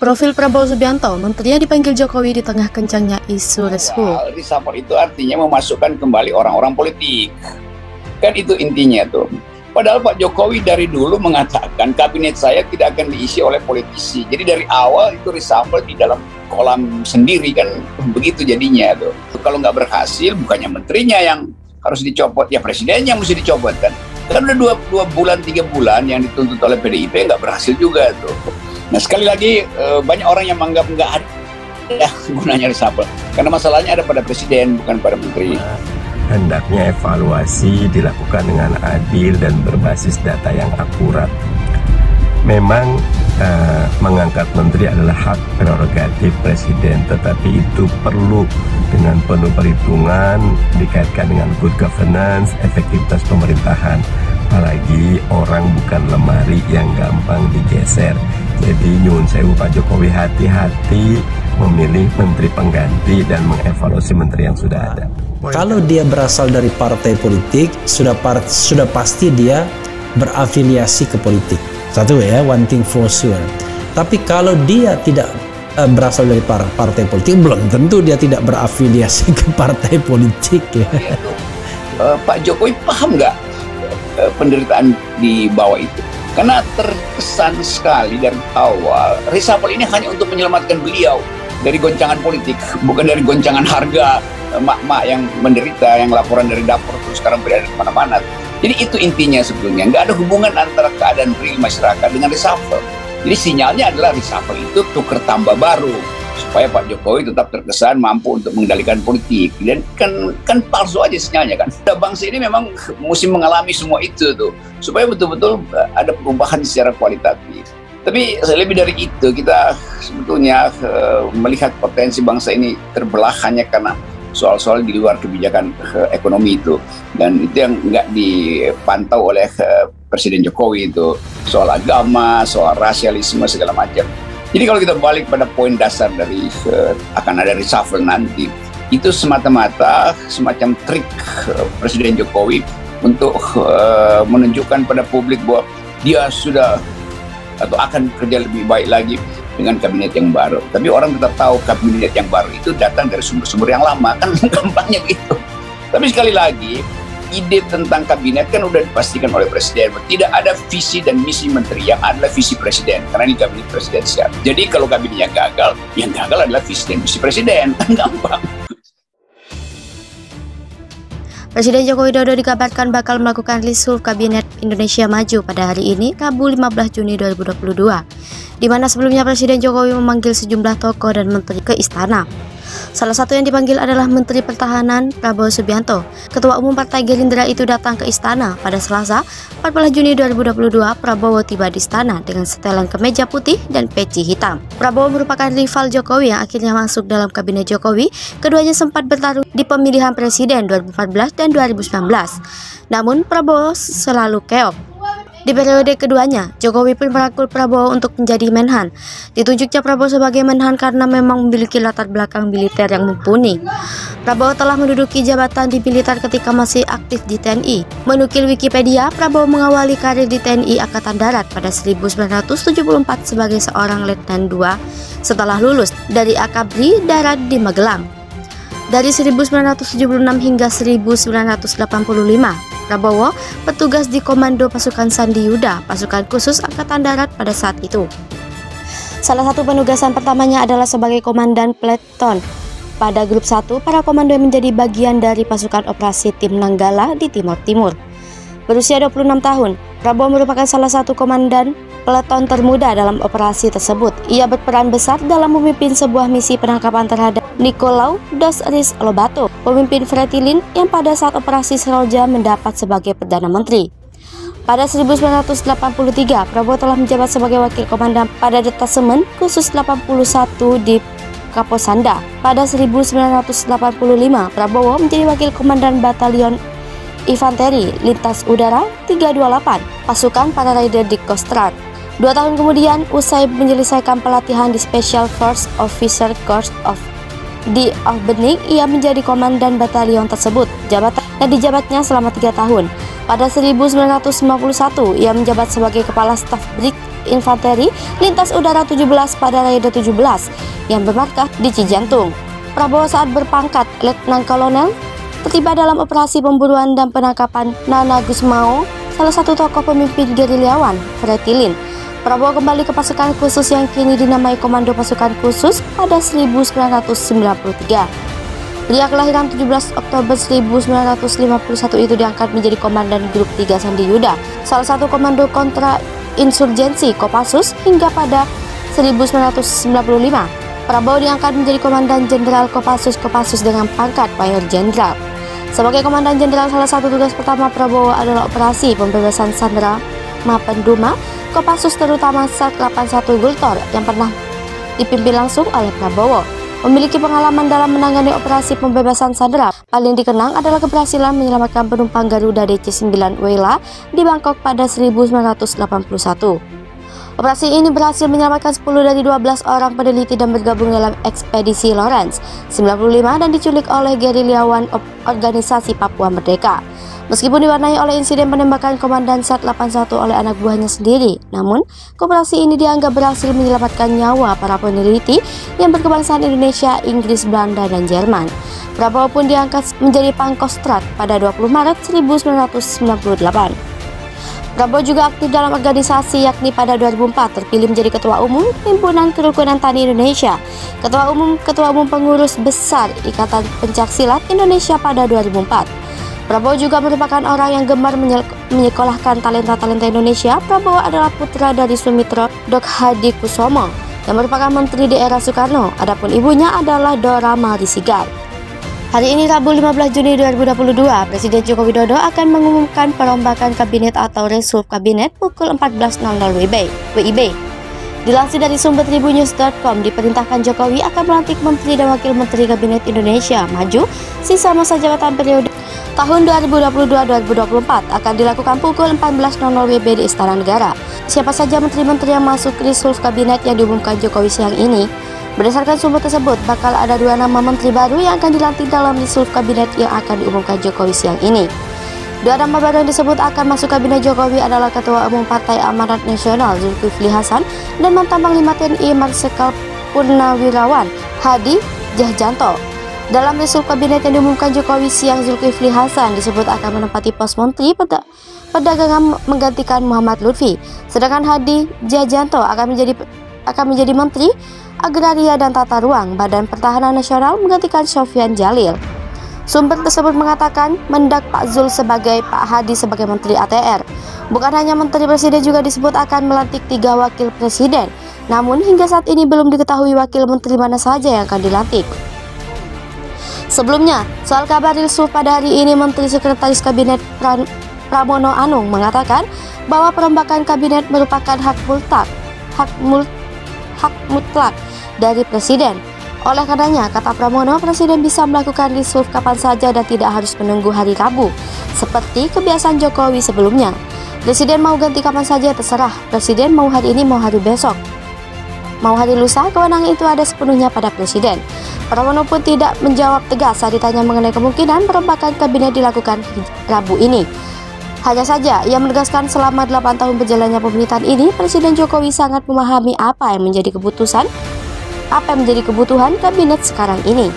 Profil Prabowo Subianto, menterinya dipanggil Jokowi di tengah kencangnya isu reshuffle. Reshuffle itu artinya memasukkan kembali orang-orang politik. Kan itu intinya tuh. Padahal Pak Jokowi dari dulu mengatakan kabinet saya tidak akan diisi oleh politisi. Jadi dari awal itu reshuffle di dalam kolam sendiri kan begitu jadinya tuh. Kalau nggak berhasil bukannya menterinya yang harus dicopot, ya presidennya mesti dicopot kan. Kan udah 2 bulan 3 bulan yang dituntut oleh PDIP nggak berhasil juga tuh. Nah sekali lagi banyak orang yang menganggap nggak ada gunanya reshuffle karena masalahnya ada pada presiden bukan pada menteri. Hendaknya evaluasi dilakukan dengan adil dan berbasis data yang akurat. Memang mengangkat menteri adalah hak prerogatif presiden, tetapi itu perlu dengan penuh perhitungan dikaitkan dengan good governance, efektivitas pemerintahan. Apalagi orang bukan lemari yang gampang digeser. Jadi nyuwun sewu Pak Jokowi hati-hati memilih menteri pengganti dan mengevaluasi menteri yang sudah ada. Kalau dia berasal dari partai politik, sudah pasti dia berafiliasi ke politik. Satu ya, one thing for sure. Tapi kalau dia tidak berasal dari partai politik, belum tentu dia tidak berafiliasi ke partai politik ya. Pak Jokowi paham nggak penderitaan di bawah itu? Karena terkesan sekali dari awal reshuffle ini hanya untuk menyelamatkan beliau dari goncangan politik, bukan dari goncangan harga emak-emak yang menderita, yang laporan dari dapur terus sekarang berada di mana-mana. Jadi itu intinya sebetulnya, nggak ada hubungan antara keadaan real masyarakat dengan reshuffle. Jadi sinyalnya adalah reshuffle itu tuker tambah baru supaya Pak Jokowi tetap terkesan mampu untuk mengendalikan politik. Dan kan palsu aja sinyalnya kan. Bangsa ini memang mesti mengalami semua itu tuh supaya betul-betul ada perubahan secara kualitatif. Tapi lebih dari itu, kita sebetulnya melihat potensi bangsa ini terbelah hanya karena soal-soal di luar kebijakan ekonomi itu. Dan itu yang nggak dipantau oleh Presiden Jokowi itu. Soal agama, soal rasialisme, segala macam. Jadi kalau kita balik pada poin dasar dari akan ada reshuffle nanti, itu semata-mata semacam trik Presiden Jokowi untuk menunjukkan pada publik bahwa dia sudah atau akan kerja lebih baik lagi dengan kabinet yang baru. Tapi orang tetap tahu kabinet yang baru itu datang dari sumber-sumber yang lama, kan gampangnya gitu. Tapi sekali lagi, ide tentang kabinet kan udah dipastikan oleh presiden. Tidak ada visi dan misi menteri, yang adalah visi presiden, karena ini kabinet presidensial. Jadi kalau kabinetnya gagal, yang gagal adalah visi dan misi presiden, kan gampang. Presiden Joko Widodo dikabarkan bakal melakukan reshuffle Kabinet Indonesia Maju pada hari ini, Rabu 15 Juni 2022, di mana sebelumnya Presiden Jokowi memanggil sejumlah tokoh dan menteri ke istana. Salah satu yang dipanggil adalah Menteri Pertahanan Prabowo Subianto. Ketua Umum Partai Gerindra itu datang ke istana pada Selasa 14 Juni 2022. Prabowo tiba di istana dengan setelan kemeja putih dan peci hitam. Prabowo merupakan rival Jokowi yang akhirnya masuk dalam kabinet Jokowi. Keduanya sempat bertarung di pemilihan presiden 2014 dan 2019. Namun Prabowo selalu keok. Di periode keduanya, Jokowi pun merangkul Prabowo untuk menjadi Menhan. Ditunjuknya Prabowo sebagai Menhan karena memang memiliki latar belakang militer yang mumpuni. Prabowo telah menduduki jabatan di militer ketika masih aktif di TNI. Menukil Wikipedia, Prabowo mengawali karir di TNI Angkatan Darat pada 1974 sebagai seorang Letnan II setelah lulus dari Akabri Darat di Magelang. Dari 1976 hingga 1985, Prabowo petugas di Komando Pasukan Sandi Yuda, pasukan khusus Angkatan Darat pada saat itu. Salah satu penugasan pertamanya adalah sebagai komandan Peleton. Pada grup 1, para komando yang menjadi bagian dari pasukan operasi Tim Nanggala di Timur Timur. Berusia 26 tahun, Prabowo merupakan salah satu komandan peleton termuda dalam operasi tersebut. Ia berperan besar dalam memimpin sebuah misi penangkapan terhadap Nicolau dos Reis Lobato, pemimpin Fretilin yang pada saat operasi Seroja mendapat sebagai Perdana Menteri. Pada 1983, Prabowo telah menjabat sebagai Wakil Komandan pada Detasemen Khusus 81 di Kaposanda. Pada 1985, Prabowo menjadi Wakil Komandan Batalion Infanteri Lintas Udara 328, pasukan para Raider di Kostrad. 2 tahun kemudian, usai menyelesaikan pelatihan di Special Force Officer Corps di Albany, ia menjadi komandan batalion tersebut. Jabatan yang dijabatnya selama 3 tahun. Pada 1991, ia menjabat sebagai Kepala Staf Brig Infanteri Lintas Udara 17 pada Raider 17 yang bermarkah di Cijantung. Prabowo saat berpangkat Letnan Kolonel terlibat dalam operasi pemburuan dan penangkapan Nana Gusmao, salah satu tokoh pemimpin gerilyawan Fretilin. Prabowo kembali ke pasukan khusus yang kini dinamai Komando Pasukan Khusus pada 1993. Pria kelahiran 17 Oktober 1951 itu diangkat menjadi Komandan Grup 3 Sandi Yuda, salah satu komando kontra insurgensi Kopassus hingga pada 1995. Prabowo diangkat menjadi Komandan Jenderal Kopassus dengan pangkat Mayor Jenderal. Sebagai Komandan Jenderal, salah satu tugas pertama Prabowo adalah operasi pembebasan sandera Mapenduma Kopassus, terutama Sat 81 Gultor yang pernah dipimpin langsung oleh Prabowo. Memiliki pengalaman dalam menangani operasi pembebasan sandera, paling dikenang adalah keberhasilan menyelamatkan penumpang Garuda DC-9 Wela di Bangkok pada 1981. Operasi ini berhasil menyelamatkan 10 dari 12 orang peneliti dan bergabung dalam ekspedisi Lawrence 95 dan diculik oleh gerilyawan organisasi Papua Merdeka. Meskipun diwarnai oleh insiden penembakan Komandan Sat 81 oleh anak buahnya sendiri, namun operasi ini dianggap berhasil menyelamatkan nyawa para peneliti yang berkebangsaan Indonesia, Inggris, Belanda, dan Jerman. Prabowo pun diangkat menjadi Pangkostrat pada 20 Maret 1998. Prabowo juga aktif dalam organisasi, yakni pada 2004 terpilih menjadi Ketua Umum Himpunan Kerukunan Tani Indonesia, Ketua Umum Pengurus Besar Ikatan Pencaksilat Indonesia pada 2004. Prabowo juga merupakan orang yang gemar menyekolahkan talenta-talenta Indonesia. Prabowo adalah putra dari Sumitro Dok Hadi Kusumo yang merupakan menteri di era Soekarno. Adapun ibunya adalah Dora Marisigar. Hari ini Rabu 15 Juni 2022, Presiden Joko Widodo akan mengumumkan perombakan kabinet atau reshuffle kabinet pukul 14.00 WIB. Dilansir dari sumber tribunnews.com, diperintahkan Jokowi akan melantik Menteri dan Wakil Menteri Kabinet Indonesia Maju sisa masa jabatan periode tahun 2022-2024 akan dilakukan pukul 14.00 WIB di Istana Negara. Siapa saja menteri-menteri yang masuk reshuffle kabinet yang diumumkan Jokowi siang ini? Berdasarkan sumber tersebut, bakal ada 2 nama menteri baru yang akan dilantik dalam reshuffle kabinet yang akan diumumkan Jokowi siang ini. 2 nama baru yang disebut akan masuk kabinet Jokowi adalah Ketua Umum Partai Amanat Nasional Zulkifli Hasan dan mantan Panglima TNI Marsikal Purnawirawan Hadi Djahjanto. Dalam reshuffle kabinet yang diumumkan Jokowi siang, Zulkifli Hasan disebut akan menempati pos Menteri Perdagangan menggantikan Muhammad Lutfi, sedangkan Hadi Djahjanto akan menjadi Menteri Agraria dan Tata Ruang Badan Pertahanan Nasional menggantikan Sofyan Jalil. Sumber tersebut mengatakan mendak Pak Zul sebagai Pak Hadi sebagai Menteri ATR. Bukan hanya Menteri Presiden, juga disebut akan melantik 3 Wakil Presiden. Namun hingga saat ini belum diketahui Wakil Menteri mana saja yang akan dilantik. Sebelumnya, soal kabar reshuffle pada hari ini, Menteri Sekretaris Kabinet Pramono Anung mengatakan bahwa perombakan kabinet merupakan hak mutlak dari Presiden. Oleh karenanya, kata Pramono, Presiden bisa melakukan reshuffle kapan saja dan tidak harus menunggu hari Rabu, seperti kebiasaan Jokowi sebelumnya. Presiden mau ganti kapan saja terserah. Presiden mau hari ini, mau hari besok, mau hari lusa, kewenangan itu ada sepenuhnya pada Presiden. Pramono pun tidak menjawab tegas saat ditanya mengenai kemungkinan perombakan kabinet dilakukan Rabu ini. Hanya saja, ia menegaskan selama 8 tahun berjalannya pemerintahan ini, Presiden Jokowi sangat memahami apa yang menjadi kebutuhan kabinet sekarang ini.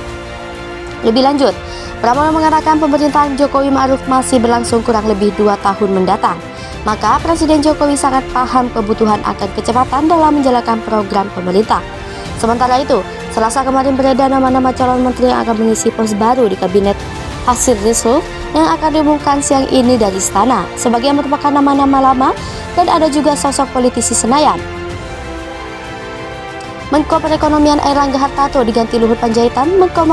Lebih lanjut, Pramono mengatakan pemerintahan Jokowi Ma'ruf masih berlangsung kurang lebih 2 tahun mendatang. Maka Presiden Jokowi sangat paham kebutuhan akan kecepatan dalam menjalankan program pemerintah. Sementara itu, Selasa kemarin beredar nama-nama calon menteri yang akan mengisi pos baru di kabinet hasil reshuffle yang akan diumumkan siang ini dari Istana. Sebagian merupakan nama-nama lama dan ada juga sosok politisi Senayan. Menko Perekonomian Airlangga Hartarto diganti Luhut Panjaitan, Menko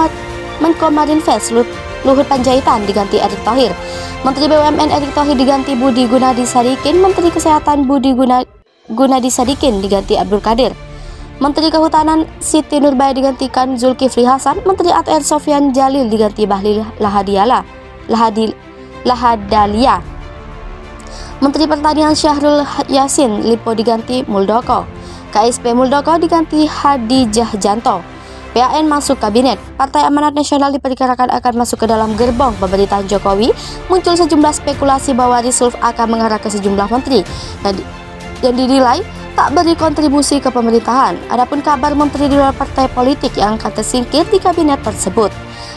Marinvest Luhut Panjaitan diganti Erick Thohir, Menteri BUMN Erick Thohir diganti Budi Gunadi Sadikin, Menteri Kesehatan Budi Gunadi Sadikin diganti Abdul Qadir, Menteri Kehutanan Siti Nurbaya digantikan Zulkifli Hasan, Menteri ATR Sofyan Jalil diganti Bahlil Lahadalia, Menteri Pertanian Syahrul Yassin Limpo diganti Muldoko, KSP Muldoko diganti Hadi Djahjanto. PAN masuk kabinet. Partai Amanat Nasional diperkirakan akan masuk ke dalam gerbong pemerintahan Jokowi. Muncul sejumlah spekulasi bahwa reshuffle akan mengarah ke sejumlah menteri yang dinilai tak beri kontribusi ke pemerintahan. Adapun kabar menteri di luar partai politik yang akan tersingkir di kabinet tersebut.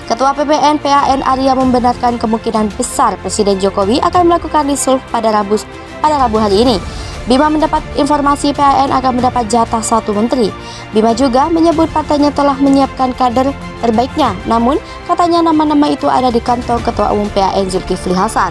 Ketua PBN PAN Arya membenarkan kemungkinan besar Presiden Jokowi akan melakukan reshuffle pada Rabu hari ini. Bima mendapat informasi PAN akan mendapat jatah 1 menteri. Bima juga menyebut partainya telah menyiapkan kader terbaiknya, namun katanya nama-nama itu ada di kantong Ketua Umum PAN Zulkifli Hasan.